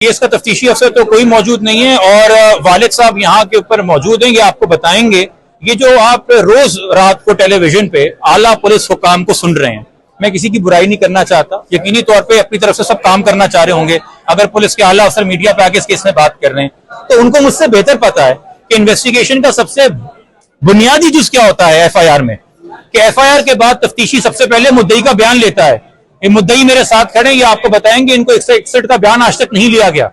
Case का तफ्तीशी अफसर तो कोई मौजूद नहीं है और वालिद साहब यहाँ के ऊपर मौजूद हैं। ये आपको बताएंगे। ये जो आप रोज रात को टेलीविजन पे आला पुलिस हुकाम को सुन रहे हैं, मैं किसी की बुराई नहीं करना चाहता। यकीनी तौर पे अपनी तरफ से सब काम करना चाह रहे होंगे। अगर पुलिस के आला अफसर मीडिया पे आके इस केस में बात कर रहे हैं तो उनको मुझसे बेहतर पता है कि इन्वेस्टिगेशन का सबसे बुनियादी जुज क्या होता है एफआईआर में, कि एफआईआर के बाद तफ्तीशी सबसे पहले मुद्दई का बयान लेता है। ये मुद्दई मेरे साथ खड़े, ये आपको बताएंगे। इनको 161 का बयान आज तक नहीं लिया गया,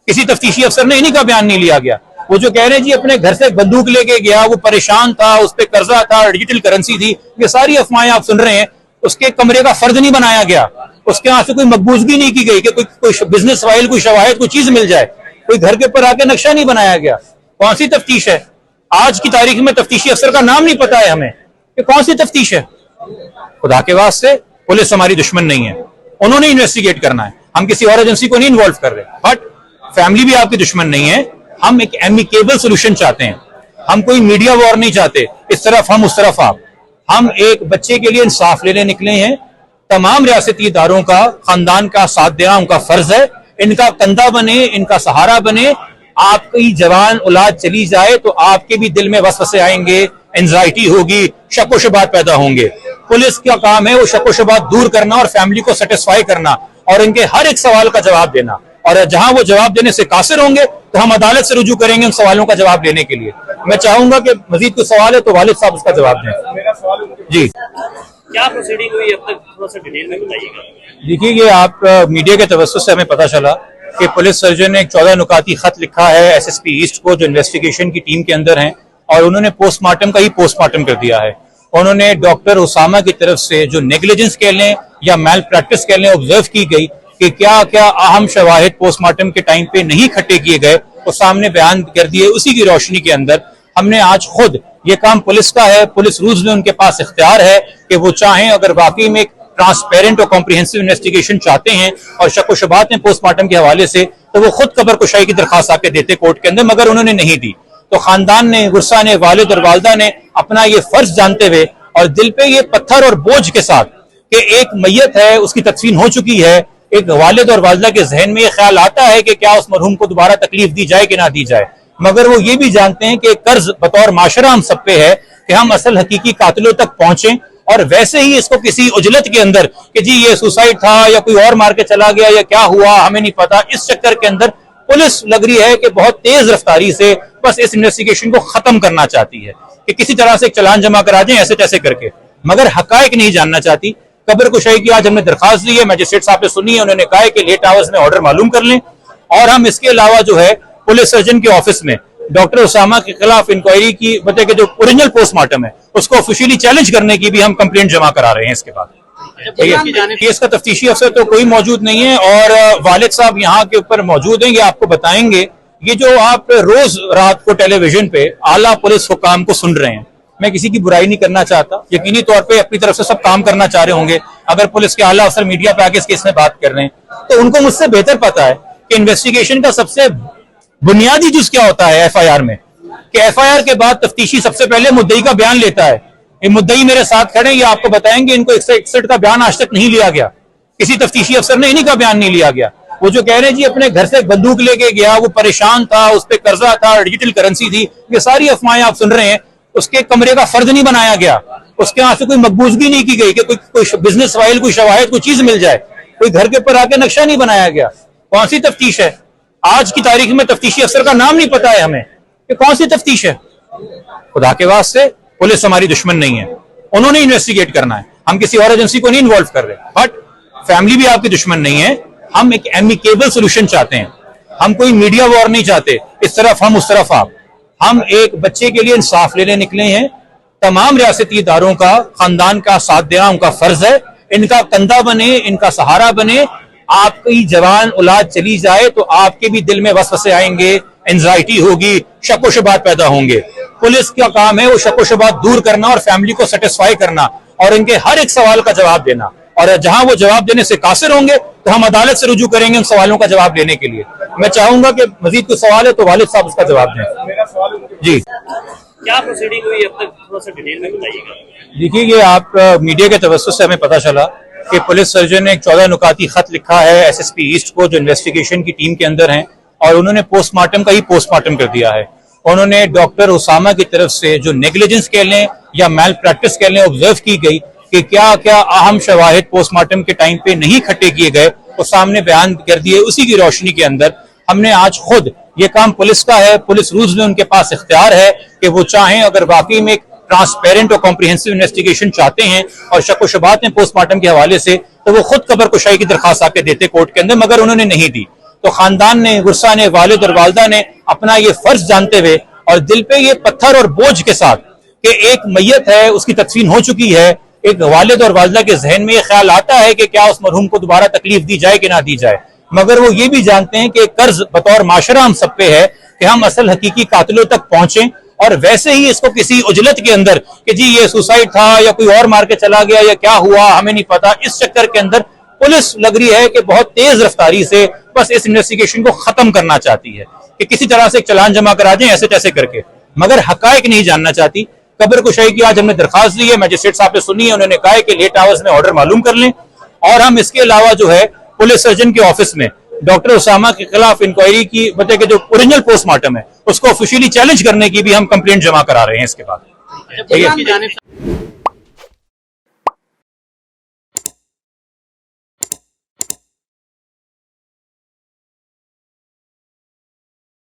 किसी तफ्तीशी अफसर ने इन्हीं का बयान नहीं लिया गया। वो जो कह रहे हैं जी अपने घर से बंदूक लेके गया, वो परेशान था, उस पर कर्जा था, डिजिटल करेंसी थी, ये सारी अफवाहें आप सुन रहे हैं। उसके कमरे का फर्द नहीं बनाया गया, उसके यहाँ से कोई मकबूजगी नहीं की गई कि कोई बिजनेस फाइल, कोई शवाहिद, कोई चीज मिल जाए, कोई घर के ऊपर आके नक्शा नहीं बनाया गया। कौन सी तफ्तीश है? आज की तारीख में तफ्तीशी अफसर का नाम नहीं पता है हमें कि कौन सी तफ्तीश है। खुदा के वास्ते पुलिस हमारी दुश्मन नहीं है, उन्होंने इन्वेस्टिगेट करना है। हम किसी और एजेंसी को नहीं इन्वॉल्व कर रहे। बट फैमिली भी आपकी दुश्मन नहीं है। हम एक एमिकेबल सोल्यूशन चाहते हैं। हम कोई मीडिया वॉर नहीं चाहते, इस तरफ हम उस तरफ आप। हम एक बच्चे के लिए इंसाफ लेने निकले हैं। तमाम रियासती इदारों का, खानदान का साथ देना उनका फर्ज है। इनका कंधा बने, इनका सहारा बने। आपकी जवान औलाद चली जाए तो आपके भी दिल में वसवसे आएंगे, एंजाइटी होगी, शक व शुबात पैदा होंगे। पुलिस का काम है वो शक व शुबात दूर करना और फैमिली को सेटिस्फाई करना और इनके हर एक सवाल का जवाब देना। और जहां वो जवाब देने से कासिर होंगे तो हम अदालत से रुजू करेंगे उन सवालों का जवाब लेने के लिए। मैं चाहूंगा कि मजीद कोई सवाल है तो वालिद साहब उसका जवाब दें। जी, क्या प्रोसीडिंग हुई अब तक, थोड़ा सा डिटेल में बताइएगा। देखिए, ये आप मीडिया के तवज्जुह से हमें पता चला कि पुलिस सर्जन ने एक 14 नुकाती खत लिखा है एसएसपी ईस्ट को, जो इन्वेस्टिगेशन की टीम के अंदर हैं, और उन्होंने पोस्टमार्टम का ही पोस्टमार्टम कर दिया है। उन्होंने डॉक्टर उसामा की तरफ से जो नेग्लिजेंस कह लें या मैल प्रैक्टिस कह लें ऑब्जर्व की गई कि क्या क्या अहम शवाहिद पोस्टमार्टम के टाइम पे नहीं इकट्ठे किए गए, वो सामने बयान कर दिए। उसी की रोशनी के अंदर हमने आज खुद, ये काम पुलिस का है, पुलिस रूल्स में उनके पास इख्तियार है कि वो चाहें, अगर वाकई में ट्रांसपेरेंट और कॉम्प्रिहेंसिव इन्वेस्टिगेशन चाहते हैं और शक व शुबात हैं पोस्टमार्टम के हवाले से, तो वो खुद कबर कुशाई की दरखास्त आके देते कोर्ट के अंदर, मगर उन्होंने नहीं दी। तो खानदान ने, गुस्सा ने, वालिद और वालदा ने अपना ये फर्ज जानते हुए और दिल पे ये पत्थर और बोझ के साथ कि एक मैयत है, उसकी तदफीन हो चुकी है, एक वालिद और वालदा के जहन में ये ख्याल आता है कि क्या उस मरहूम को दोबारा तकलीफ दी जाए कि ना दी जाए, मगर वो ये भी जानते हैं कि कर्ज बतौर माशरा हम सब पे है कि हम असल हकीकी कातिलों तक पहुंचे। और वैसे ही इसको किसी उजलत के अंदर कि जी ये सुसाइड था या कोई और मार के चला गया या क्या हुआ हमें नहीं पता, इस चक्कर के अंदर पुलिस लग रही है कि बहुत तेज रफ्तारी से बस इस इन्वेस्टिगेशन को खत्म करना चाहती है कि किसी तरह से एक चालान जमा करा दें ऐसे तैसे करके, मगर हकायक नहीं जानना चाहती। कब्र कुशाई की आज हमने दरखास्त दी है, मैजिस्ट्रेट साहब ने सुनी है। उन्होंने कहा है कि लेट आवर्स में ऑर्डर मालूम कर लें। और हम इसके अलावा जो है पुलिस सर्जन के ऑफिस में डॉक्टर उसामा के खिलाफ इंक्वायरी की, मतलब कि जो ओरिजिनल पोस्टमार्टम है उसको ऑफिशियली चैलेंज करने की भी हम कंप्लेंट जमा करा रहे हैं। इसके बाद केस का तफ्तीशी अफसर तो कोई मौजूद नहीं है और वालिद साहब यहाँ के ऊपर मौजूद हैं। ये आपको बताएंगे। ये जो आप रोज रात को टेलीविजन पे आला पुलिस हुकाम को सुन रहे हैं, मैं किसी की बुराई नहीं करना चाहता। यकीनी तौर पे अपनी तरफ से सब काम करना चाह रहे होंगे। अगर पुलिस के आला अफसर मीडिया पे आके इस केस में बात कर रहे हैं तो उनको मुझसे बेहतर पता है कि इन्वेस्टिगेशन का सबसे बुनियादी जुज क्या होता है एफआईआर में, कि एफआईआर के बाद तफ्तीशी सबसे पहले मुद्दई का बयान लेता है। ये मुद्दई मेरे साथ खड़े, ये आपको बताएंगे। इनको 161 का बयान आज तक नहीं लिया गया, किसी तफ्तीशी अफसर ने इन्हीं का बयान नहीं लिया गया। वो जो कह रहे हैं जी अपने घर से बंदूक लेके गया, वो परेशान था, उस पर कर्जा था, डिजिटल करेंसी थी, ये सारी अफवाहें आप सुन रहे हैं। उसके कमरे का फर्द नहीं बनाया गया, उसके यहाँ से कोई मकबूजगी नहीं की गई कि कोई बिजनेस फाइल, कोई शवाहिद, कोई चीज मिल जाए, कोई घर के ऊपर आके नक्शा नहीं बनाया गया। कौन सी तफ्तीश है? आज की तारीख में तफ्तीशी अफसर का नाम नहीं पता है हमें कि कौन सी तफ्तीश है। खुदा के वास्ते पुलिस हमारी दुश्मन नहीं है, उन्होंने इन्वेस्टिगेट करना है। हम किसी और एजेंसी को नहीं इन्वॉल्व कर रहे। बट फैमिली भी आपकी दुश्मन नहीं है। हम एक एमिकेबल सोल्यूशन चाहते हैं। हम कोई मीडिया वॉर नहीं चाहते, इस तरफ हम उस तरफ आप। हम एक बच्चे के लिए इंसाफ लेने निकले हैं। तमाम रियासती इदारों का, खानदान का साथ देना उनका फर्ज है। इनका कंधा बने, इनका सहारा बने। आपकी जवान औलाद चली जाए तो आपके भी दिल में वसवसे आएंगे, एंजाइटी होगी, शक व शुबात पैदा होंगे। पुलिस का काम है वो शक व शुबात दूर करना और फैमिली को सेटिस्फाई करना और इनके हर एक सवाल का जवाब देना। और जहां वो जवाब देने से कासिर होंगे तो हम अदालत से रुजू करेंगे उन सवालों का जवाब लेने के लिए। मैं चाहूंगा कि मजीद कोई सवाल है तो वालिद साहब उसका जवाब दें। जी, क्या प्रोसीडिंग हुई अब तक, थोड़ा सा डिटेल में बताइएगा। देखिए, ये आप मीडिया के तवज्जुह से हमें पता चला कि पुलिस सर्जन ने एक 14 नुकाती खत लिखा है एसएसपी ईस्ट को, जो इन्वेस्टिगेशन की टीम के अंदर हैं, और उन्होंने पोस्टमार्टम का ही पोस्टमार्टम कर दिया है। उन्होंने डॉक्टर उसामा की तरफ से जो नेग्लिजेंस कह लें या मैल प्रैक्टिस कह लें ऑब्जर्व की गई कि क्या क्या अहम शवाहिद पोस्टमार्टम के टाइम पे नहीं इकट्ठे किए गए, वो सामने बयान कर दिए। उसी की रोशनी के अंदर हमने आज खुद, ये काम पुलिस का है, पुलिस रूल्स में उनके पास इख्तियार है कि वो चाहें, अगर वाकई में एक ट्रांसपेरेंट और कॉम्प्रिहेंसिव इन्वेस्टिगेशन चाहते हैं और शक व शुबात हैं पोस्टमार्टम के हवाले से, तो वो खुद कब्र कुशाई की दरखास्त आके देते कोर्ट के अंदर, मगर उन्होंने नहीं दी। तो खानदान ने, गुस्सा ने, वालिद और वालदा ने अपना ये फर्ज जानते हुए और दिल पे ये पत्थर और बोझ के साथ कि एक मैयत है, उसकी तदफीन हो चुकी है, एक वालिद और वालदा के जहन में ये ख्याल आता है कि क्या उस मरहूम को दोबारा तकलीफ दी जाए कि ना दी जाए, मगर वो ये भी जानते हैं कि कर्ज बतौर माशरा हम सब पे है कि हम असल हकीकी कातिलों तक पहुंचे। और वैसे ही इसको किसी उजलत के अंदर कि जी ये सुसाइड था या कोई और मार के चला गया या क्या हुआ हमें नहीं पता, इस चक्कर के अंदर पुलिस लग रही है कि बहुत तेज रफ्तारी से बस इस इन्वेस्टिगेशन को खत्म करना चाहती है कि किसी तरह से एक चालान जमा करा दें ऐसे तैसे करके, मगर हकायक नहीं जानना चाहती। कब्र कुशाई की आज हमने दरखास्त दी है, मजिस्ट्रेट साहब ने सुनी है, उन्होंने कहा है कि लेट आवर्स में ऑर्डर मालूम कर लें, और हम इसके अलावा जो है पुलिस सर्जन के ऑफिस में डॉक्टर उसामा के खिलाफ इंक्वायरी की, मतलब कि जो ओरिजिनल पोस्टमार्टम है उसको ऑफिशियली चैलेंज करने की भी हम कंप्लेंट जमा करा रहे हैं इसके बाद।